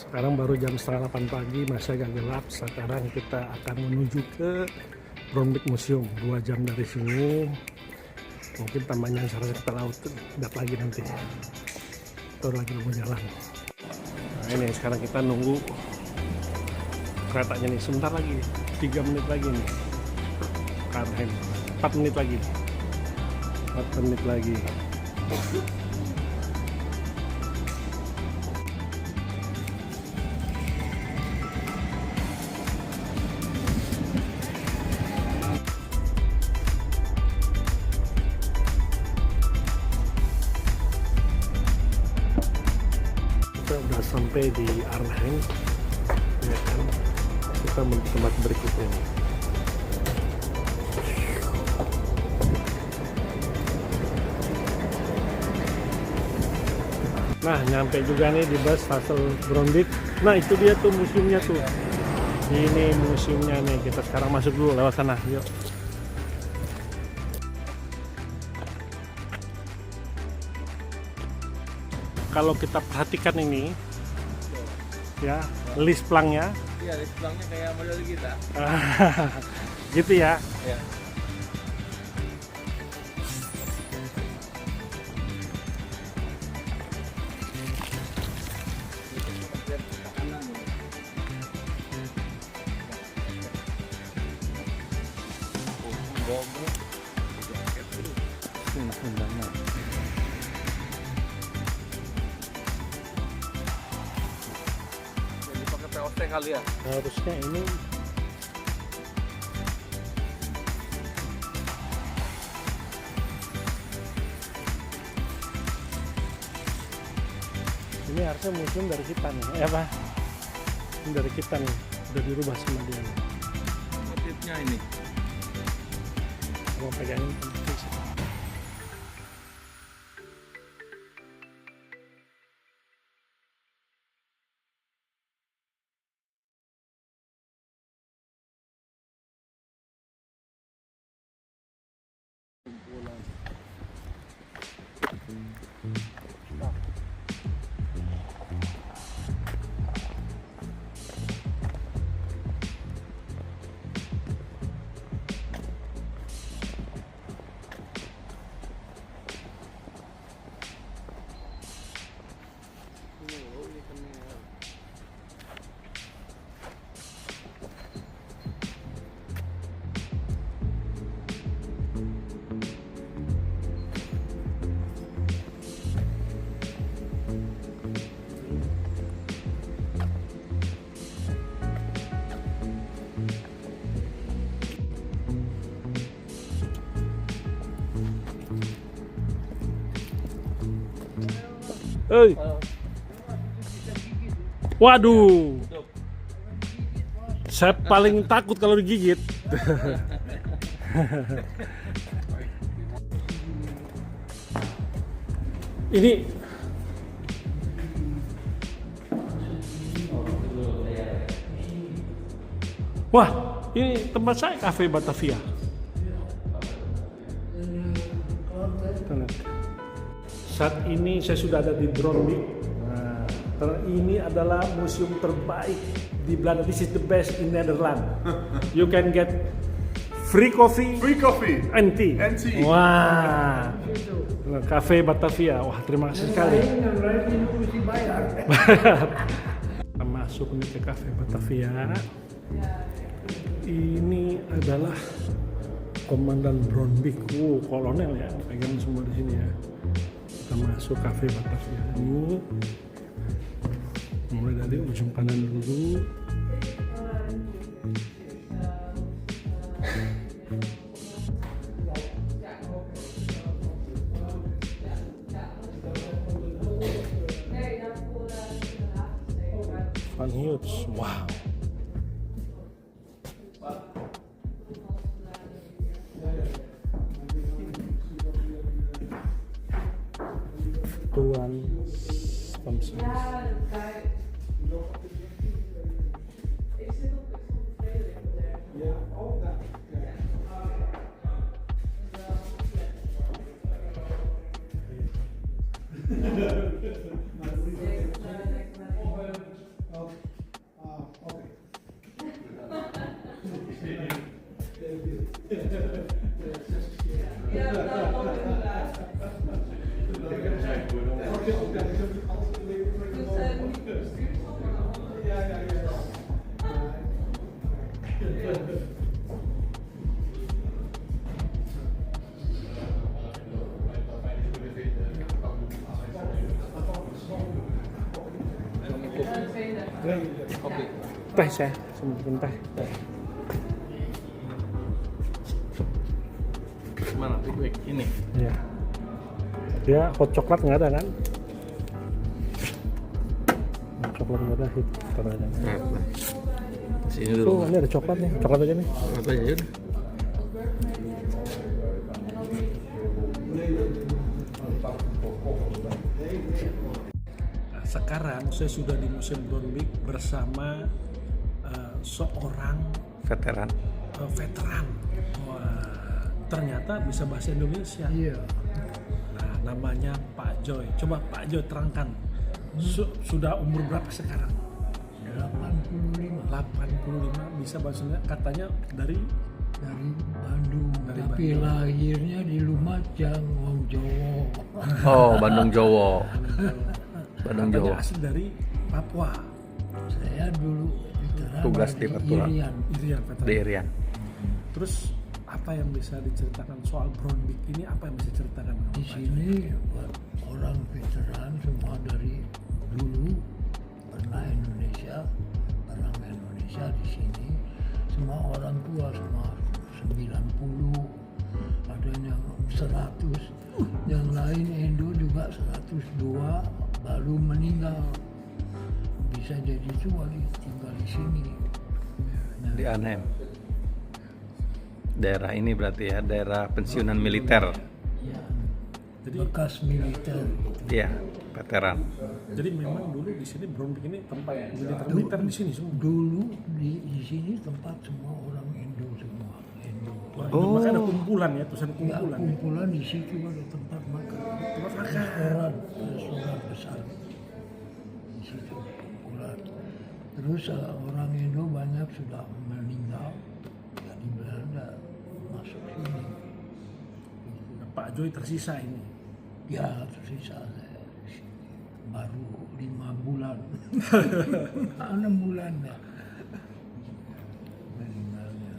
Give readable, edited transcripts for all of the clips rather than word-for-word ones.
Sekarang baru jam setengah 8 pagi, masih agak gelap. Sekarang kita akan menuju ke Brombik Museum, 2 jam dari sini. Mungkin tamannya Sarasota Laut, lihat lagi nanti. Itu lagi mau jalan. Nah ini sekarang kita nunggu keretanya nih, sebentar lagi, 3 menit lagi nih. Arnhem, 4 menit lagi. 4 menit lagi. Kita udah sampai di Arnhem, ya kan? Kita menuju tempat berikutnya nih. Nah, nyampe juga nih di bus Castle Brombik. Nah, itu dia tuh museumnya tuh. Ini museumnya nih. Kita sekarang masuk dulu lewat sana. Yuk. Kalau kita perhatikan ini, ya, list plangnya. Iya, list plangnya kayak model kita. Gitu ya. Ya. Jadi pakai POC kali ya? Harusnya ini harusnya museum dari kita nih, ya Pak? Ini dari kita nih, udah dirubah sama dia nih. Motifnya ini. Mau pegangin. Hei. Waduh. Saya paling takut kalau digigit. Ini wah, ini tempat saya, Cafe Batavia. Saat ini saya sudah ada di Brombik. Nah, ini adalah museum terbaik di Belanda. This is the best in Netherlands. You can get free coffee and tea. Wah, Cafe Batavia. Wah, terima kasih sekali. Kita masuk nih ke Cafe Batavia. Ini adalah Komandan Brombik, kolonel ya, pegang semua di sini ya. Kita masuk Cafe Batavia ini, mulai dari ujung kanan dulu. Van Hughes, wow. Tuan Thompson. Kopi. Teh saya, sebentar teh. Mana Pickwick ini? Iya. Dia hot coklat nggak ada kan? Hot coklat nggak ada, hit aja. Sini Tuh, dulu. ini ada coklat nih, coklat aja nih. Apa ya? Yud? Nah, sekarang saya sudah di Museum Bronwijk bersama seorang Veteran. veteran. Wah, ternyata bisa bahasa Indonesia. Iya, Nah, namanya Pak Joy. Coba Pak Joy terangkan. Sudah umur berapa sekarang? 85 85 bisa bahasa Indonesia. Katanya dari dari Bandung, Dari tapi Bandung. lahirnya di Lumajang, Wong Jowo. Oh, Bandung Jowo. Bandung katanya Jowo. asli dari Papua. Saya dulu veteran Tugas di Papua. Irian. Irian veteran. Di Irian. Terus apa yang bisa diceritakan soal Bronwijk ini? Apa yang bisa diceritakan? Di sini buat orang veteran semua dari dulu pernah Indonesia, orang Indonesia di sini, semua orang tua semua 90, ada yang 100, yang lain Indo juga 102 baru meninggal. Bisa jadi tua tinggal di sini. Nah, Di Arnhem. Daerah ini berarti ya, daerah pensiunan militer. ya, Jadi bekas militer. Iya, veteran. jadi memang dulu di sini Bronwijk ini tempat militer di sini semua. Dulu di sini tempat semua orang Indo semua. Indo. Oh. Makanya ada kumpulan ya, tulisan Ya, kumpulan. kumpulan di situ ada tempat makan. Tempat makan. Restoran besar. Di situ kumpulan. Terus orang Indo banyak sudah meninggal. Jadi Belanda masuk sini. Pak Joy tersisa ini. Ya tersisa saya di sini. Baru 5 bulan. 6 bulan ya. Meninggalnya.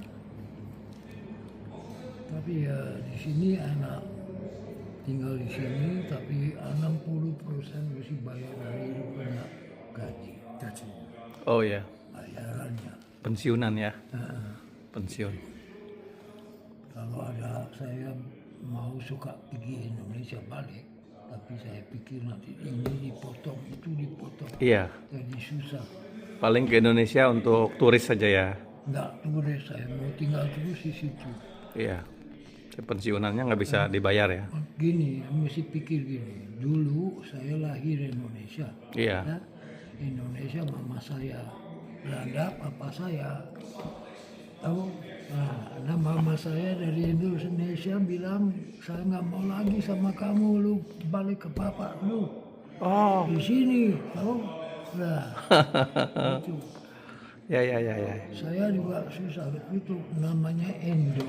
Tapi ya di sini anak tinggal di sini, tapi 60% mesti bayar dari punya gaji, Gaji. Oh ya, bayarannya. pensiunan ya. Pensiun. Kalau ada saya mau suka pergi Indonesia balik, tapi saya pikir nanti ini dipotong, itu dipotong, Iya, jadi susah. paling ke Indonesia untuk turis saja ya. Nggak turis, saya mau tinggal terus di situ. Iya. Pensiunannya nggak bisa dibayar ya. Gini, mesti pikir gini. Dulu saya lahir Indonesia. Iya. Ya, Indonesia mama saya, Belanda papa saya. Tahu? Nah, mama saya dari Indonesia bilang saya nggak mau lagi sama kamu, lu balik ke papa lu. Oh. Di sini, tahu? Nah, itu. Ya. Saya juga susah itu namanya Indo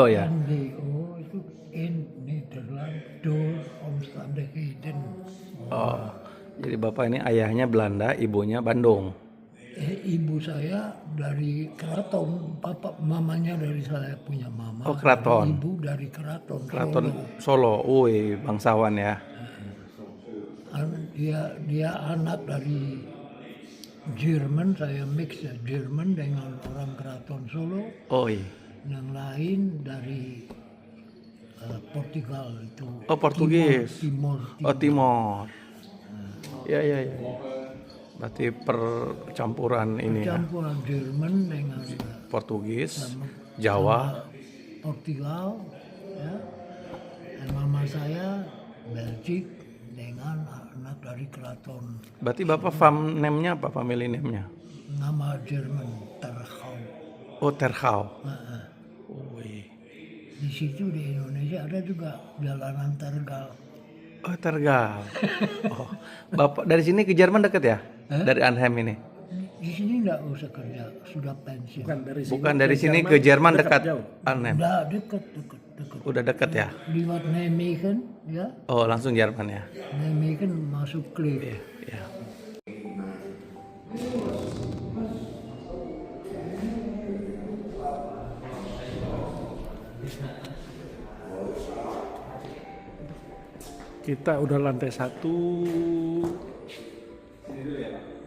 ya. NDO itu in Nederland door omstandigheden. Oh. Jadi bapak ini ayahnya Belanda, ibunya Bandung. Ibu saya dari keraton, papa mamanya dari saya punya mama. Oh, keraton. Ibu dari keraton. Keraton Solo. Wih, bangsawan ya. Dia anak dari Jerman, saya mix ya Jerman dengan orang keraton Solo. Oh iya. Yang lain dari Portugal itu. Oh, Portugis. Timor. Oh, Timor. Ya. Berarti percampuran ini ya. Campuran Jerman dengan Portugis, Jawa. Portugal, ya. Dan mama saya Belgia dengan anak dari keraton. Berarti bapak fam name-nya apa? Family name-nya? Nama Jerman Terhau. Oh, Terhau. Wih. Di situ di Indonesia ada juga jalanan Tergal. Oh, Tergal. Oh, bapak dari sini ke Jerman dekat ya? Dari Arnhem ini. Di sini nggak usah kerja, sudah pensiun. Bukan dari sini ke Jerman dekat jauh. Arnhem. Udah dekat. Udah dekat ya? Lewat Nijmegen, ya. Oh, langsung Jerman ya. Nijmegen masuk Kleef. Ya. Kita udah lantai 1.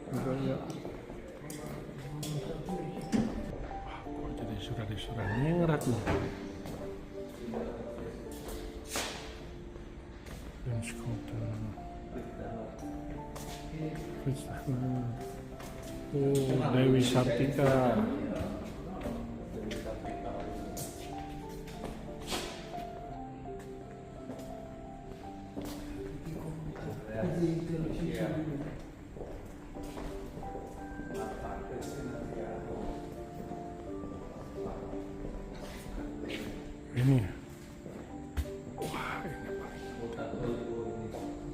Budaya. Wah, kok jadi surat-surat nyerat nih. Prince Kota. Oh, Dewi Sartika. Ini. Wah,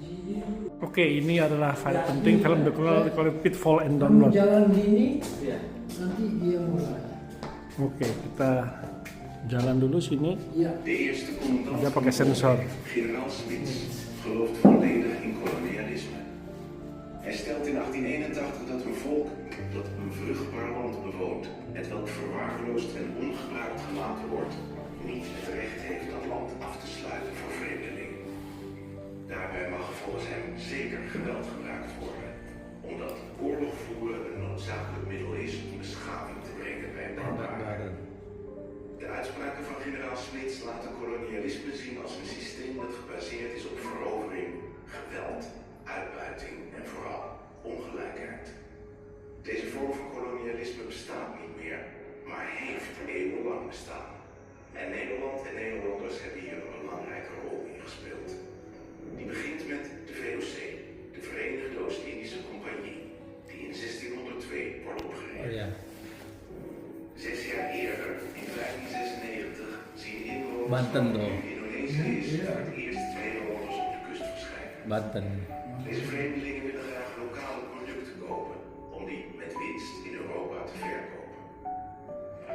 ini. Oke, ini adalah file penting film dokumentasi Pitfall and Kamu Download. jalan gini, nanti dia mulai. Oke, kita jalan dulu sini. Iya. De eerste commandant Dia pakai sensor. generaal Smits, gelooft volledig in kolonialisme. Hij stelt in 1881 dat een volk dat een vruchtbaar land bewoont, het welk verwaarloosd en ongebruikt gelaten wordt, niet het recht heeft dat land af te sluiten voor vreemdelingen. Daarbij mag volgens hem zeker geweld gebruikt worden, omdat oorlog voeren een noodzakelijk middel is om beschaving te brengen bij barbaren. De uitspraken van generaal Smits laten kolonialisme zien als een systeem dat gebaseerd is op verovering, geweld, uitbuiting en vooral ongelijkheid. Deze vorm van kolonialisme bestaat niet meer, maar heeft eeuwenlang bestaan. En Nederland en Nederlanders hebben hier een belangrijke rol in gespeeld. Die begint met de VOC, de Verenigde Oost-Indische Compagnie, die in 1602 wordt opgericht. 6 jaar eerder, in 1596, zien inwoners Banten van dong. Indonesië voor het eerst Nederlanders op de kust verschijnen. Banten. Deze vreemdelingen willen graag lokale producten kopen, om die met winst in Europa te verkopen.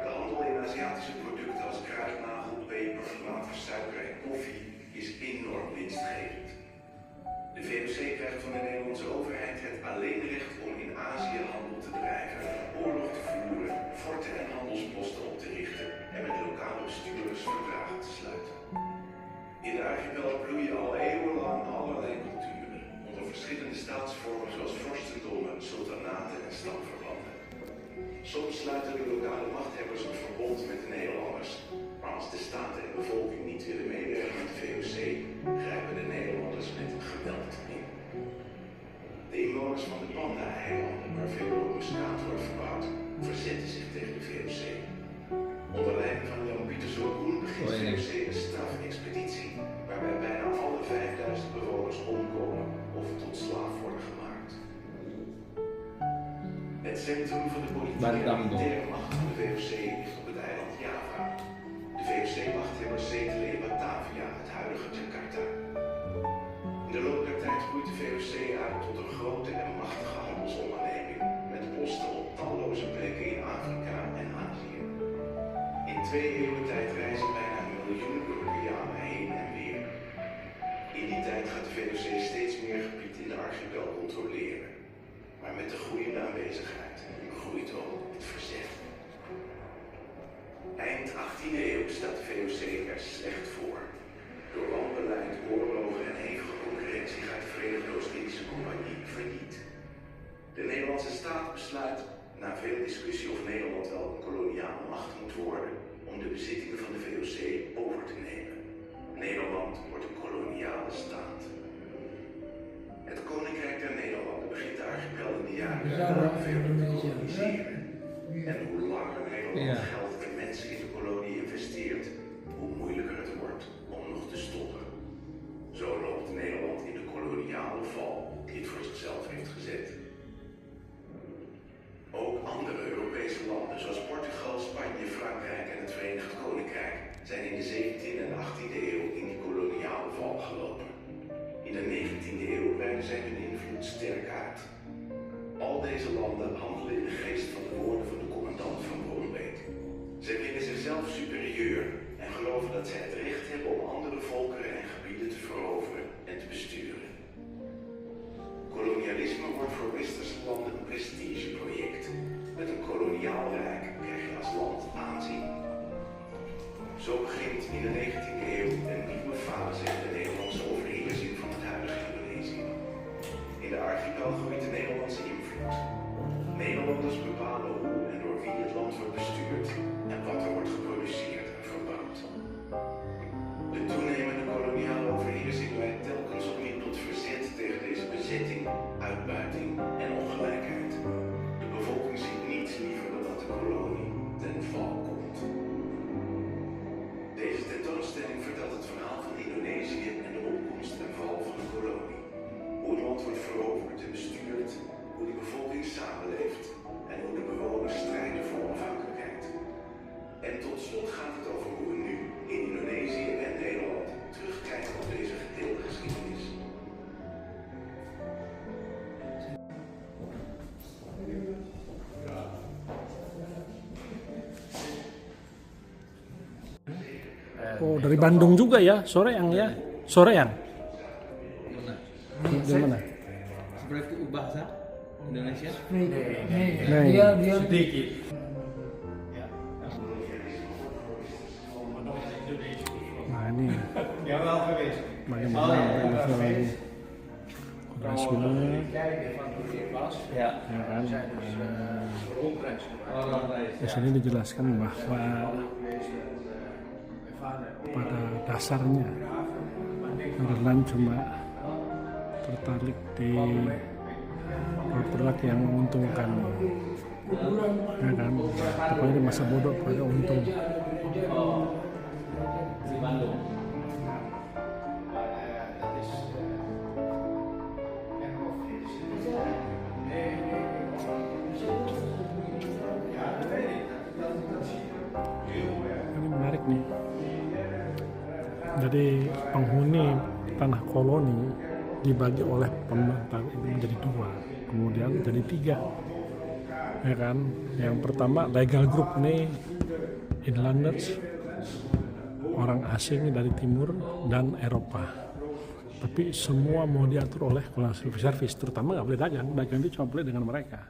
De handel in Aziatische producten als kruidnagel, peper, later suiker en koffie is enorm winstgevend. De VOC krijgt van de Nederlandse overheid het alleenrecht om in Azië handel te drijven, oorlog te voeren, forten en handelsposten op te richten en met lokale bestuurders verdragen te sluiten. In de archipel bloeien al eeuwenlang allerlei culturen, onder verschillende staatsvormen zoals vorstendommen, sultanaten en stamverbanden. Soms sluiten de lokale machthebbers een verbond met de Nederlanders, maar als de staten en bevolking niet willen meewerken met de VOC, grijpen de Nederlanders met geweld in. De inwoners van de Banda-eilanden, waar veel muskaat wordt verbouwd, verzetten zich tegen de VOC. Onder leiding van Jan Pieter Koen begint de VOC een strafexpeditie, waarbij bijna alle 5000 bewoners omkomen of tot slaaf worden gemaakt. Het centrum van de politieke en militaire macht van de VOC ligt op het eiland Java. De VOC-machthebbers zetelen in Batavia, het huidige Jakarta. In de loop der tijd groeit de VOC uit tot een grote en machtige handelsonderneming, met posten op talloze plekken in Afrika en Azië. In 2 eeuwen tijd reizen bijna 1 miljoen Europeanen heen en weer. In die tijd gaat de VOC steeds meer gebied in de archipel controleren. Maar met de groeiende aanwezigheid groeit ook het verzet. Eind 18e eeuw staat de VOC er slecht voor. Door wanbeleid, oorlogen en hevige concurrentie gaat de Verenigde Oost-Indische Compagnie failliet. De Nederlandse staat besluit, na veel discussie of Nederland wel een koloniale macht moet worden, om de bezittingen van de VOC over te nemen. Nederland wordt een koloniale staat. Het Koninkrijk der Nederlanden begint de archipel in de jaren daarna verder te koloniseren. En hoe langer Nederland geld en mensen in de kolonie investeert, hoe moeilijker het wordt om nog te stoppen. Zo loopt Nederland in de koloniale val die het voor zichzelf heeft gezet. Ook andere Europese landen zoals Portugal, Spanje, Frankrijk en het Verenigd Koninkrijk zijn in de 17e en 18e eeuw in die koloniale val gelopen. In de 19e eeuw breiden zij hun invloed sterk uit. Al deze landen handelen in de geest van de woorden van de commandant van Brombeek. Zij vinden zichzelf superieur en geloven dat zij het recht hebben om andere volkeren en gebieden te veroveren en te besturen. Kolonialisme wordt voor westerse landen een prestigeproject. Met een koloniaal rijk krijg je als land aanzien. Zo begint in de 19e eeuw een nieuwe fase in de Nederlandse overheersing van het huidige Indonesië. In de archipel groeit de Nederlandse invloed. bepalen hoe en door wie het land wordt bestuurd en wat er wordt geproduceerd en verbouwd. De toenemende koloniale overheersing leidt telkens opnieuw tot verzet tegen deze bezetting, uitbuiting en ongelijkheid. De bevolking ziet niets liever dan dat de kolonie ten val komt. Deze tentoonstelling vertelt het verhaal van Indonesië en de opkomst en val van de kolonie. Hoe het land wordt veroverd en bestuurd, hoe de bevolking samenleeft en hoe de bewoners strijden voor onafhankelijkheid. En tot slot gaat het over hoe we nu in Indonesië en Nederland terugkijken op deze gedeelde geschiedenis. Oh, dari Bandung juga ya, Soreang ya. Soreang. Di mana? Seperti bahasa Indonesia? Nee, dia Sedikit. Nah ini Ya wel geweest. bagaimana lagi Rasuna, Ya. ya kan. Di sini dijelaskan bahwa pada dasarnya Nederland cuma tertarik di produk yang menguntungkan, ya kan. Pokoknya di masa bodoh pada untung. Di Bandung. Ini menarik nih. Jadi penghuni tanah koloni dibagi oleh pemerintah itu menjadi dua, kemudian jadi tiga, ya kan. Yang pertama legal group ini inlanders, orang asing dari timur dan Eropa. Tapi semua mau diatur oleh kolonial service, terutama nggak boleh dagang itu cuma boleh dengan mereka.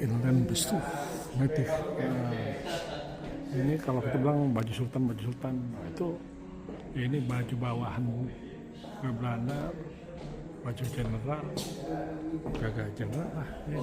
Inland itu native. Ini kalau kita bilang baju sultan itu ini baju bawahan ke Belanda, baju general, gagah general lah. Ya.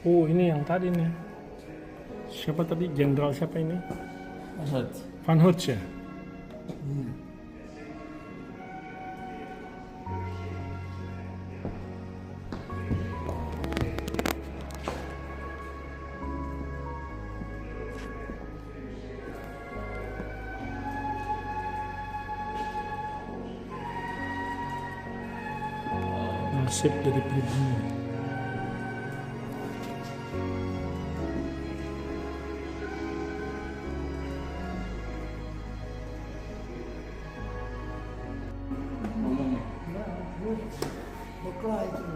Oh ini yang tadi nih. Siapa tadi? Jenderal siapa ini? Van Hoots ya? Nasib dari pribumi. Beklah itu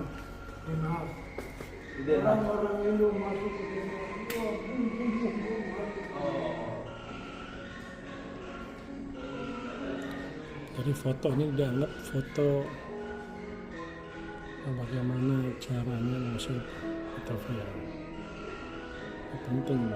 Den Haag. Orang-orang Indo masuk ke Den Haag. Wah, bum, masuk. Jadi foto ini dianggap foto bagaimana caranya masuk Batavia. Itu penting.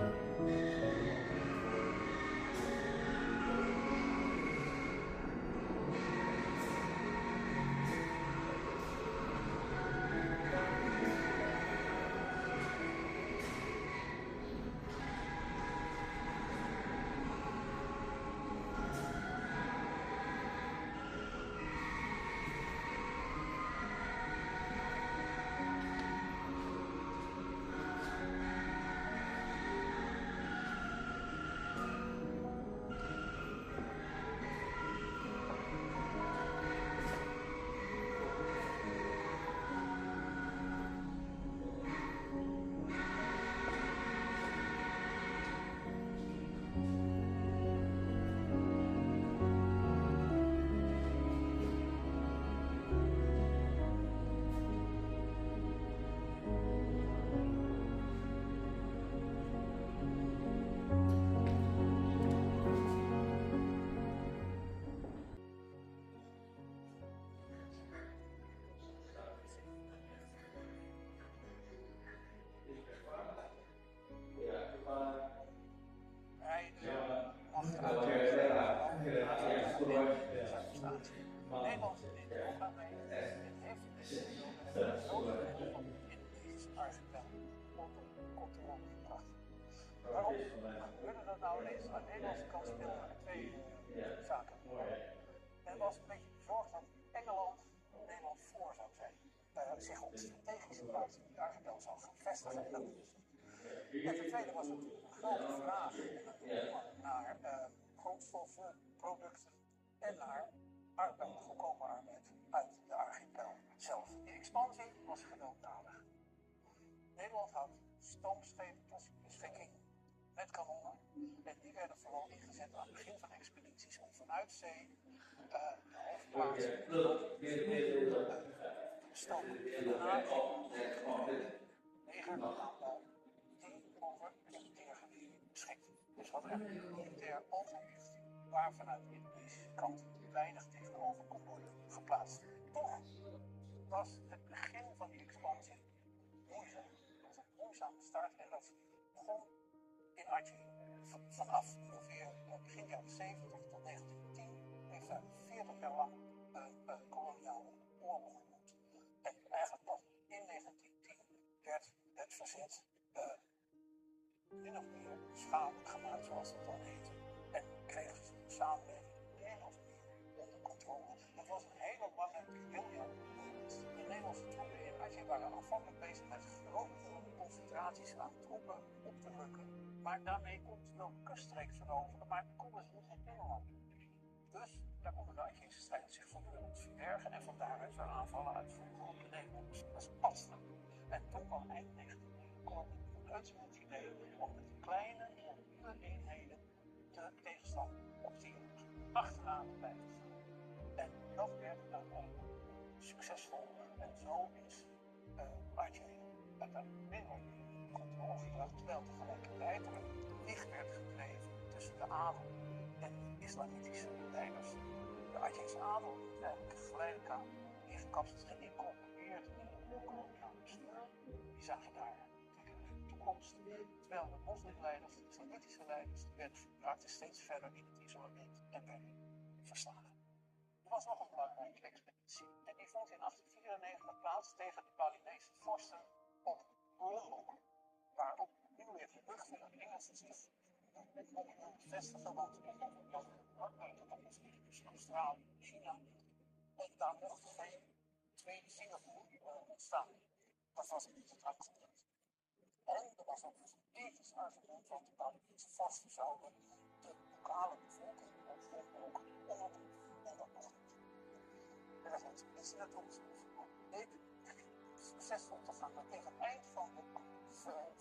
zich op strategische plaats in de archipel zou gaan vestigen. En ten tweede was het een grote vraag naar grondstoffen, producten en naar arbeid, goedkope arbeid uit de archipel zelf. Die expansie was gewelddadig. Nederland had stoomschepen tot zijn beschikking met kanonnen. En die werden vooral ingezet aan het begin van expedities om vanuit zee de hoofdplaatsen te bestoken. Daarna leger aanbouw die over militair gebied beschikte. Dus wat er een militair overwicht waar vanuit de Indonesische kant weinig tegenover kon worden geplaatst. Toch was het begin van die expansie moeizaam. Het was een moeizame start en dat begon in Aceh. Vanaf ongeveer begin jaren 70 tot 1910 heeft daar 40 jaar lang een koloniale oorlog gewoed. En eigenlijk pas in 1910 werd het verzet min of meer schadelijk gemaakt, zoals het dan heette. En kreeg de samenleving min of meer onder controle. Het was een hele lange periode. De Nederlandse troepen in Aceh waren aanvankelijk bezig met grote concentraties aan troepen op te rukken. Maar daarmee konden ze wel de kuststreek veroveren, maar konden ze niet Nederland. Dus daar konden de Acehese strijders zich voortdurend verbergen en van daaruit weer aanvallen uitvoeren op de Nederlanders. Dat is Padsta. En toen kwam eind 19e kwam Van Eutsen met het idee om met kleine, mobiele eenheden de tegenstander op te jagen, achteraan te blijven gaan. En dat werd uiteindelijk succesvol. En zo is Aceh uiteindelijk Nederland controle gebracht, terwijl tegelijkertijd er een licht werd gedreven tussen de adel en de islamitische leiders. De Acehese adel is eigenlijk geleidelijk aan ingekapseld, geïncorporeerd in het koloniale bestuur. Die zagen daar natuurlijk een toekomst, terwijl de moslimleiders, de islamitische leiders, raakten steeds verder in het isolement en werden verslagen. Er was nog een belangrijke expeditie en die vond in 1894 plaats tegen de Balinese vorsten op Lombok, waarop nu weer gerucht van de Engelsen zich vestigen, want dat is dus Australië, China, en daar mocht geen tweede Singapore ontstaan. Dat was niet het argument. En er was ook een ethisch argument, want de Balinese vorsten zouden de lokale bevolking ook onderdrukken. En dat mocht niet. Er was een expeditie naartoe bleek succesvol te gaan. Maar tegen het eind van het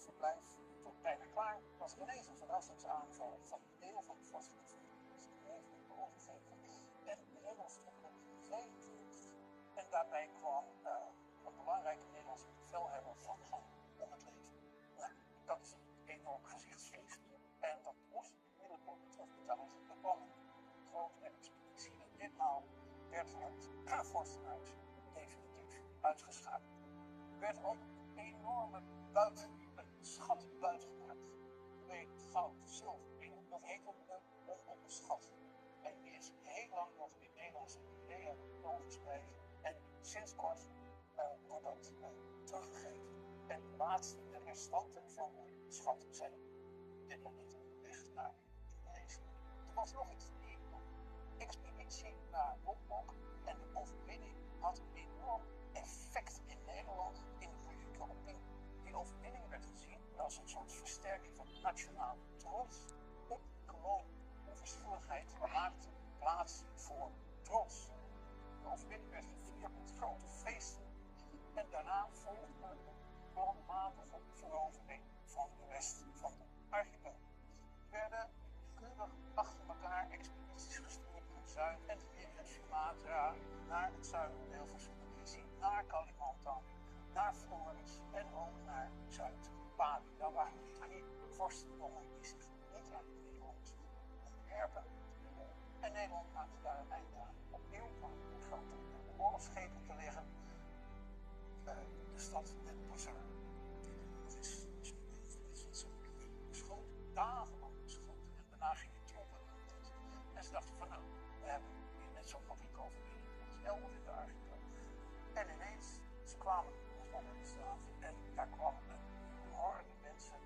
verblijf, tot bijna klaar, was er ineens een verrassingsaanval van een deel van de vorstelijke dus ineens werd overgegeven. En de Nederlandse troepen geveegd. En daarbij kwam een belangrijke Nederlandse bevelhebber van Gang om het leven. Nou, dat is een enorm gezichtsverlies. En dat moest onmiddellijk worden terugbetaald. Er kwam een grote expeditie en ditmaal werd het vorstenhuis definitief uitgeschakeld. Er werd ook een enorme schatbuit gemaakt. Met goud, zilver, dat heette de ononderschat. En die is heel lang nog in Nederlandse ideeën overgeschreven. En sinds kort wordt dat teruggegeven. En de laatste, de restanten van de schat zijn op dit moment weg naar Indonesië. Er was nog iets nieuws. Expeditie naar Lombok en de overwinning had een enorm effect in Nederland in de publieke opinie. Die overwinning werd gezien als een soort versterking van de nationale trots op de kolonie. Onverschilligheid maakte plaats voor trots. De overwinning werd gevierd met grote feesten en daarna volgde een planmatige verovering van de rest van de archipel. Er werden keurig achter elkaar expedities gestuurd naar Zuid- en Sumatra, naar het zuidendeel van Sulawesi, naar Kalimantan, naar Flores en ook naar Zuid-Bali. Daar waren de 3 vorstendommen die zich niet aan de Nederlanders onderwerpen. En Nederland maakte daar een einde aan. Opnieuw kwamen de grote oorlogsschepen te liggen. De stad met Bazaar. Dat is geschoten, dagenlang geschoten. En daarna gingen troepen aan het. En ze dachten van nou, we hebben hier net zo'n publieke overwinning als elders in de archipel. En ineens, ze kwamen van de straat en daar kwam een horde mensen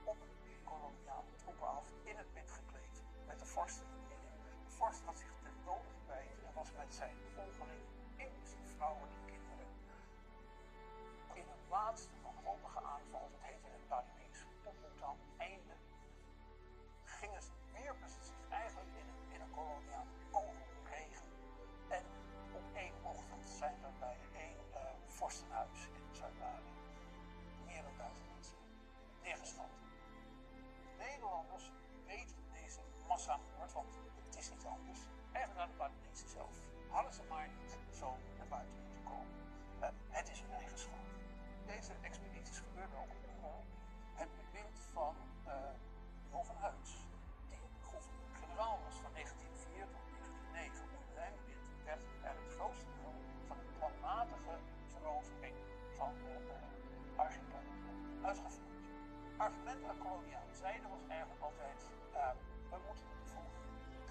op de koloniale troepen af, in het wit gekleed, met de vorsten midden. De vorst had zich ten dode gewijd en was met zijn volgelingen, inclusief vrouwen en kinderen, is niet anders. Eigenlijk aan de Balinezen zelf. Hadden ze maar niet zo naar buiten moeten komen. Het is hun eigen schuld. Deze expedities gebeurden ook onder het bewind van Johan van Huys, die gouverneur-generaal was van 1904 tot 1909. Onder zijn bewind werd het grootste deel van de planmatige verovering van de archipel uitgevoerd. Argument aan koloniale zijde was eigenlijk altijd, we moeten voor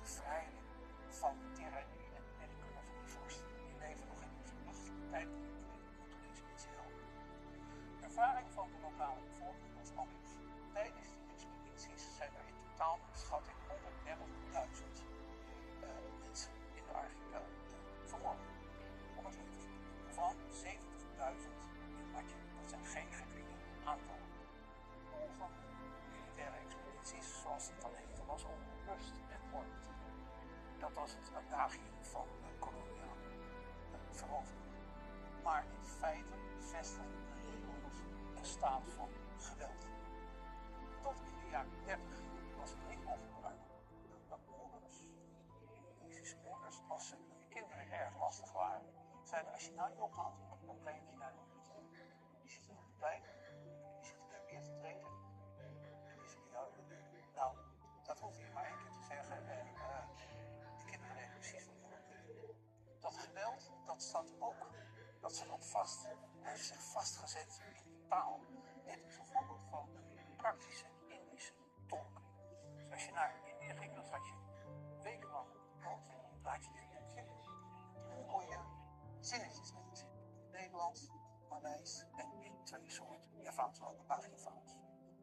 bevrijding van de tirannie en de willekeur van de vorsten. Die leven nog in onze nachtelijke tijd, die moeten deze mensen helpen. De ervaring van de lokale bevolking was anders. Tijdens die expedities zijn er in totaal een schatting 130.000 mensen in de archipel vermoord. Om het leven te doen. Van 70.000 in Matje. Dat zijn geen geringe aantallen. Doel van militaire expedities, zoals het dan heette, was om rust en orde te brengen. Dat was het adagium van de koloniale verovering. Maar in feite vestigde de Nederlanders een staat van geweld. Tot in de jaren 30 was het niet ongebruikelijk dat moeders, Indonesische moeders, als ze hun kinderen erg lastig waren, zeiden: als je nou niet ophaalt, dan breng je naar de militair. Die zitten op de pijn, die zitten er weer te treden. En die zeggen: nou, dat hoef je maar één keer te zeggen. En de kinderen deden precies wat je wil. Dat geweld, dat zat ook vast. Hij heeft zich vastgezet in die taal. Dit is een voorbeeld van een praktische Indische tolk. Dus als je naar Indië ging, dan zat je wekenlang op een plaatje in je boekje. Dan kon je zinnetjes lezen. Nederlands, Maleis en in 2 soorten Javaans, ook Javaans.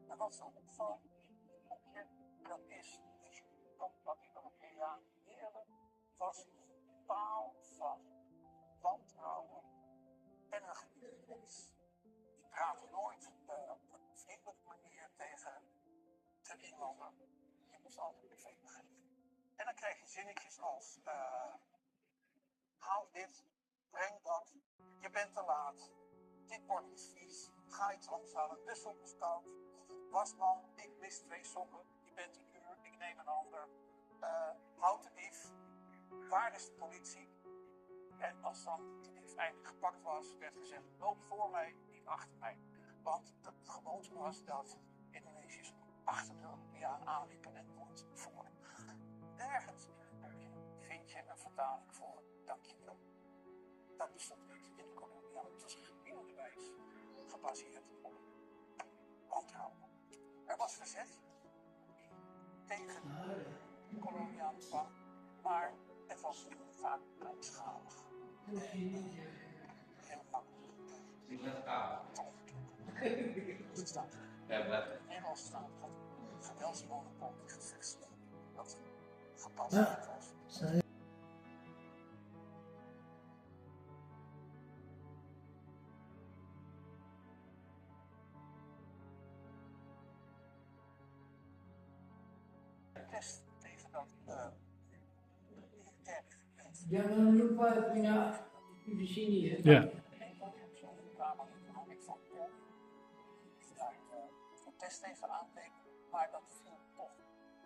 En wat zo opvalt in dit boekje, dat is wat die Europeaan leren, was een taal van wantrouwen en een gebied. Die praten nooit op een vriendelijke manier tegen de inlander. Je moest altijd privé begrijpen. En dan krijg je zinnetjes als: haal dit, breng dat, je bent te laat, dit bord is vies, ga iets anders halen, de soep is koud, wasman, ik mis 2 sokken, je bent te duur, ik neem een ander, houd de dief, waar is de politie? En als dan de dief eindelijk gepakt was, werd gezegd: loop voor mij, niet achter mij. Want de gewoonte was dat Indonesiërs achter de Europeaan aanliepen en nooit voor. Nergens in het boekje vind je een vertaling voor dankjewel. Dat bestond niet in de koloniale. Het was gebiedende wijs gebaseerd op wantrouwen. Er was verzet tegen de koloniale bank, maar het was vaak kleinschalig. Heel makkelijk. De staat. De Nederlandse staat had een geweldsmonopolie gevestigd dat gebaseerd was. Test tegen dat militaire geweld. Jangan lupa punya di sini ya. Ja. Die daar protest tegen aantekenen, maar dat viel toch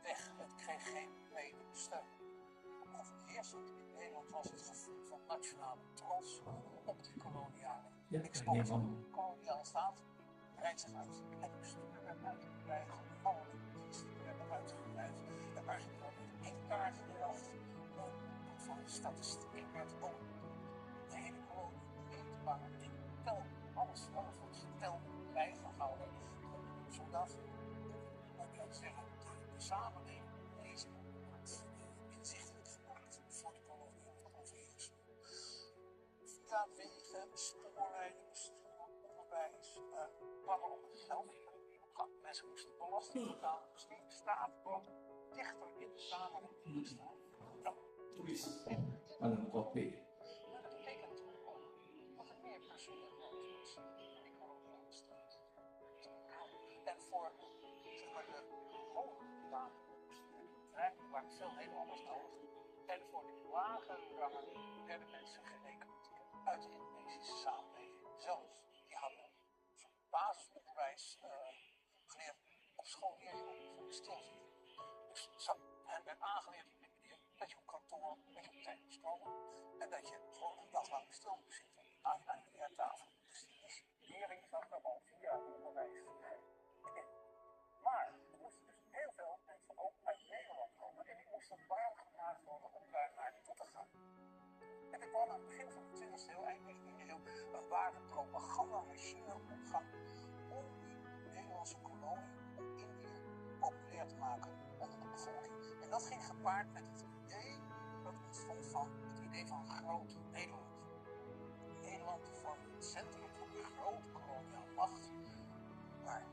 weg. Het kreeg geen brede steun. Overheersend in Nederland was het gevoel van nationale trots op die koloniale expansie. De koloniale staat breidt zich uit. Het bestuur werd uitgebreid, alle diensten werden uitgebreid. De archipel werd in kaart gebracht. Van statistiek werd ook de hele kolonie meetbaar in tel. Alles wordt geteld bijgehouden. Zodat, ik kan zeggen, de samenleving deze inzichtelijk gemaakt voor de kolonie van overheersing. Via wegen, spoorlijnen, bestuur, onderwijs, waarom geld. Mensen moesten belasting betalen, dus die staat kwam dichter in de samenleving te staan. Een kopi. Dat betekent ook dat er meer personeel nodig was in die koloniale staat. En voor zeg maar, de hogere rangen waren veel Nederlanders nodig. En voor de lagere rangen werden mensen gerecruiteerd uit de Indonesische samenleving zelf. Die hadden basisonderwijs geleerd op school leer je ook van de stilzitting. Dus hen werd aangeleerd op die manier komen. En dat je gewoon een dag lang stil moet zitten aan de leertafel. Dus die disciplinering zag er al 4 jaar onderwijs in. Maar er moesten dus heel veel mensen ook uit Nederland komen. En die moesten warm gemaakt worden om daar naartoe te gaan. En ik kwam aan het begin van de 20e eeuw, eind 19e eeuw, een ware propagandamachine op gang om die Nederlandse kolonie in Indië populair te maken onder de bevolking. En dat ging gepaard met het idee dat ontstond van het idee van groot Nederland. Nederland vormde het centrum van de grote koloniale macht, waar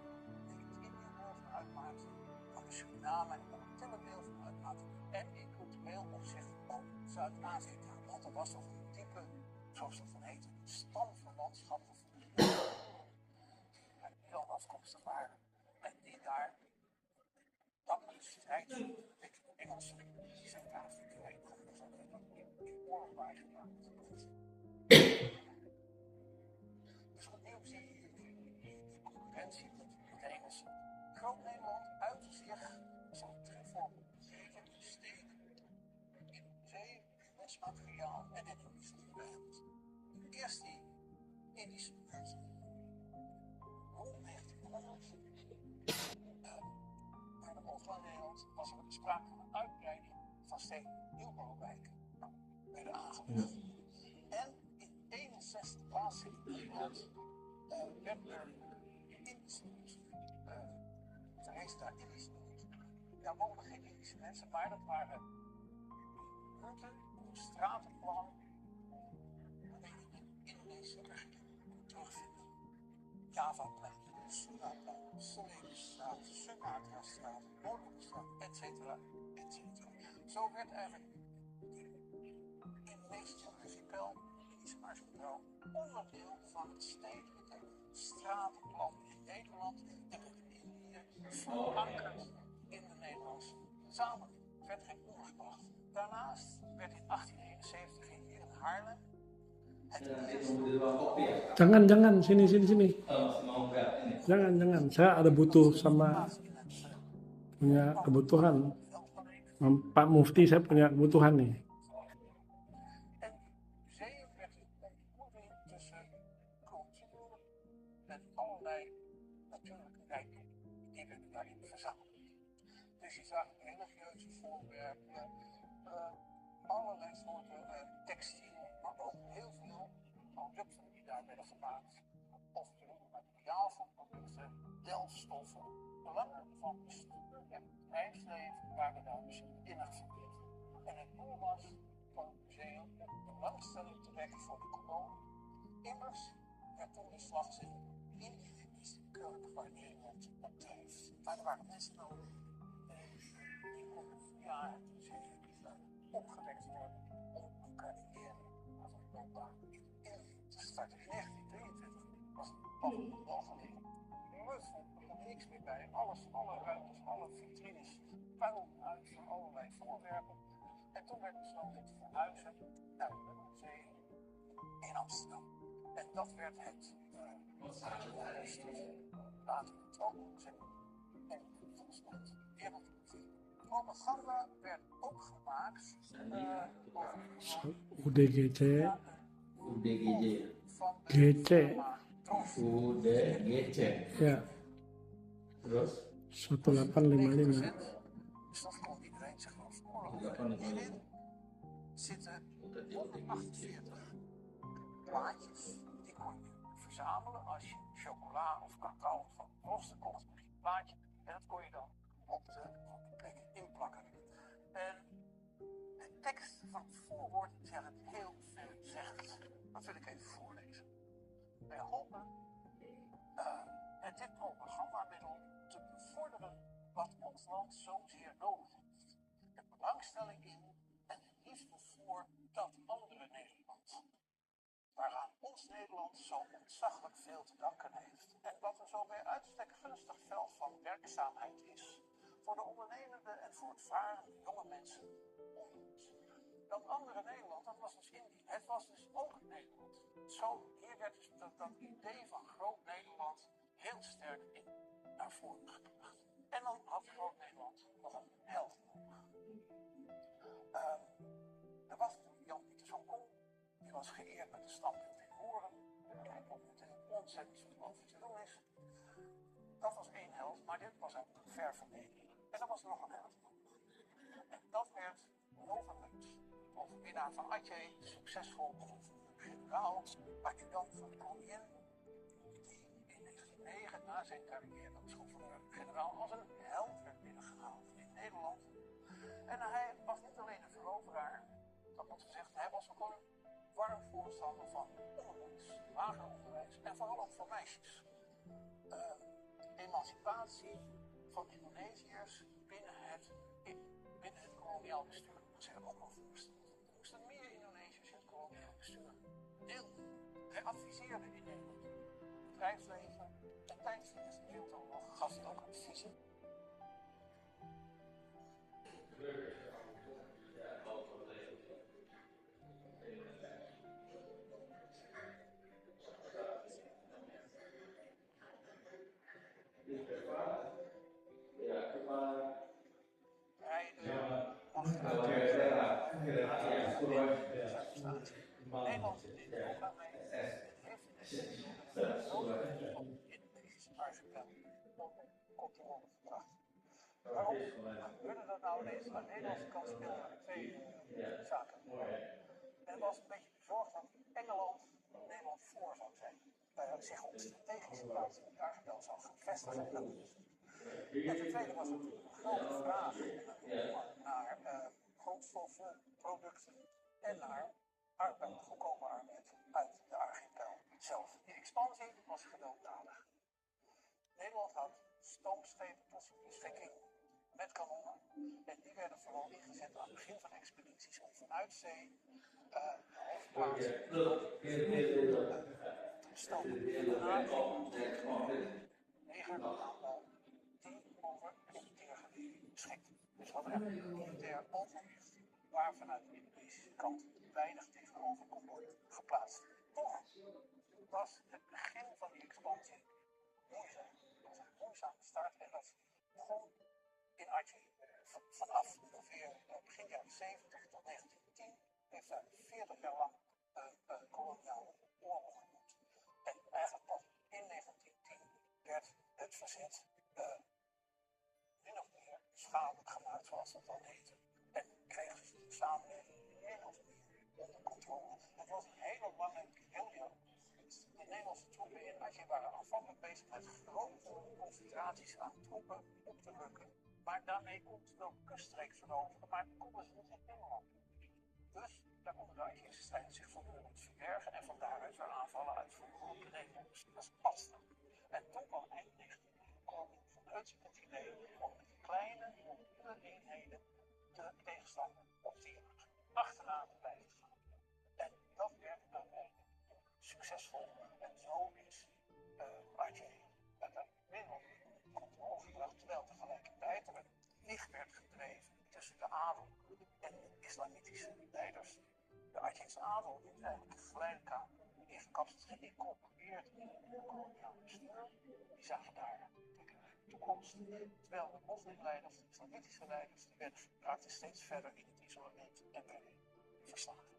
Indië deel van uitmaakte, waar de Suriname en de Antillen deel van uitmaakte, en in cultureel opzicht ook Zuid-Afrika. Want er was toch een type, zoals dat dan heette, stamverwantschappen van de heel afkomstig waren. En die daar dat met strijd met de Engelsen in Zuid-Afrika in oorlog waren gemaakt. Dus opnieuw zie je die concurrentie met de Engelsen. Groot-Nederland uitte zich zo voor zeven steden in zee, lesmateriaal en in de industriewereld. Eerst die Indische buurt. Rond 1900, naar de overland Nederland, was er sprake van een uitbreiding van steden nieuwbouwwijken werden aangelegd. En in 61 plaatsen in Nederland werd er Indische industrie. Verrees daar Indische industrie. Daar woonden geen Indische mensen, maar dat waren route, stratenplan, waarin je in Indonesische gebieden terugvinden. Javaplein, Sundaplein, Selenestraat, Sumatrastraat, Moluccastraat, etc. Zo werd eigenlijk de Indonesische archipel, Indische archipel, onderdeel van het stedelijke stratenplan in Nederland en werd in Indië verankerd in de Nederlandse samenleving. Het werd geen omgebracht. Daarnaast werd in 1871 hier in Haarlem het eerste Jangan, sini. Jangan. Saya ada butuh sama punya kebutuhan. Pak Mufti, saya punya kebutuhan nih. En museum werd een ontmoeting tussen cultuur en allerlei natuurlijke rijkdom. Die werden daarin verzameld. Dus je zag religieuze voorwerpen, allerlei soorten textiel, maar ook heel veel producten die daar werden gemaakt. Of materiaal van producten, delfstoffen, belangen van bestuur en bedrijfsleven waren daar dus in gevoerd. En het doel was van het museum om belangstelling te wekken voor de kolonie. Immers werd toen de slagzin Indië is de kurk waar Nederland op drijft. Maar er waren mensen nodig die konden via het museum opgewekt worden om een carrière als een loopbaan in Indië te starten. In 1923 was het algemeen reuzel, er kwam niks meer bij. Alle ruimtes, alle vitrines puilden uit van allerlei voorwerpen. En toen werd besloten te verhuizen naar het museum in Amsterdam. En dat werd het later het Tropenmuseum en volgens mij het Wereldmuseum. Propaganda werd ook gemaakt UDGC, van GC, UDGC. ya, Terus? 1855. Dus dat kon iedereen zich wel voorstellen. Hierin zitten 148 plaatjes. Die kon je verzamelen als je chocola of cacao van rosten kocht. Een plaatje. En dat kon je dan op de plek inplakken. En de tekst van het voorwoord zegt het heel veelzeggend. Dat wil ik even voorlezen. Wij hopen met dit propagandamiddel te bevorderen wat ons land zozeer nodig heeft. De belangstelling in en de liefde voor dat andere Nederland. Waaraan ons Nederland zo ontzaglijk veel te danken heeft. En wat een zo bij uitstek gunstig veld van werkzaamheid is. Voor de ondernemende en voortvarende jonge mensen onder ons. Dat andere Nederland, dat was dus Indië. Het was dus ook Nederland. Zo, hier werd dus dat idee van groot Nederland heel sterk in naar voren gebracht. En dan had groot Nederland nog een held nodig. Er was Jan was geëerd met een standbeeld in Horen. Kijk op met een ontzettend veel over te doen is. Dat was één held, maar dit was ook ver verleden. En er was nog een held. En dat werd Nova Munt, overwinnaar van Atje, succesvol generaal, adjudant van de koningin, die in 1909 na zijn carrière als gouverneur-generaal als een held werd binnengehaald in Nederland. En hij was niet alleen een veroveraar, dat moet gezegd, hij was ook een warm voorstander van onderwijs, lager onderwijs en vooral ook voor meisjes. Emancipatie van Indonesiërs binnen het koloniaal bestuur moet zich ook wel voorstellen. Er moesten meer Indonesiërs in het koloniaal bestuur deelnemen. Hij adviseerde in Nederland het bedrijfsleven en tijdens de Eerste Wereldoorlog gaf hij ook adviezen. Nederland deed ook aan mee. Het heeft in de Indonesisch archipel controle gebracht. Waarom gebeurde dat nou ineens? Aan de Nederlandse kant speelden er twee zaken. Men was een beetje bezorgd dat Engeland Nederland voor zou zijn. Zich op strategische plaats in het archipel zou gaan vestigen. En ten tweede was er een grote vraag naar grondstoffenproducten en naar arbeid, goedkope arbeid uit de archipel zelf. Die expansie was gewelddadig. Nederland had stoomschepen tot zijn beschikking met kanonnen. En die werden vooral ingezet aan het begin van expedities om vanuit zee de hoofdplaatsen te stomen. Negeraanbouw die over militair gebied beschikt. Dus wat er militair overwicht waar vanuit de Indonesische kant weinig tegenover kon worden geplaatst. Toch was het begin van die expansie moeizaam. Het was een moeizame start en dat begon in Aceh. Vanaf ongeveer begin jaren 70 tot 1910 heeft daar 40 jaar lang een koloniale oorlog genoemd. En eigenlijk pas in 1910 werd het verzet min of meer schadelijk gemaakt, zoals dat dan heette. En kreeg de samenleving min of meer onder controle. Het was een hele lange periode. De Nederlandse troepen in Aceh waren aanvankelijk bezig met grote concentraties aan troepen op te rukken. Maar daarmee kon ze wel de kuststreek veroveren, maar konden ze niet in Nederland. Dus daar konden de Acehse strijders zich voortdurend verbergen en van daaruit weer aanvallen uitvoeren op de Nederlanders. Dat was afstand. En toen kwam eind 19e koning van Heutsink het idee om met kleine, mobiele eenheden de tegenstander op te jagen, achterna te blijven gaan. En dat werd uiteindelijk succesvol. En zo is Aceh uiteindelijk Nederland controle gebracht, terwijl tegelijkertijd er een licht werd gedreven tussen de adel en de islamitische leiders. De Acehse adel is eigenlijk geleidelijk aan ingekapseld, geïncorporeerd in het koloniaal bestuur. Die zagen daar een toekomst, terwijl de moslimleiders, de islamitische leiders, die raakten steeds verder in het isolement en werden verslagen.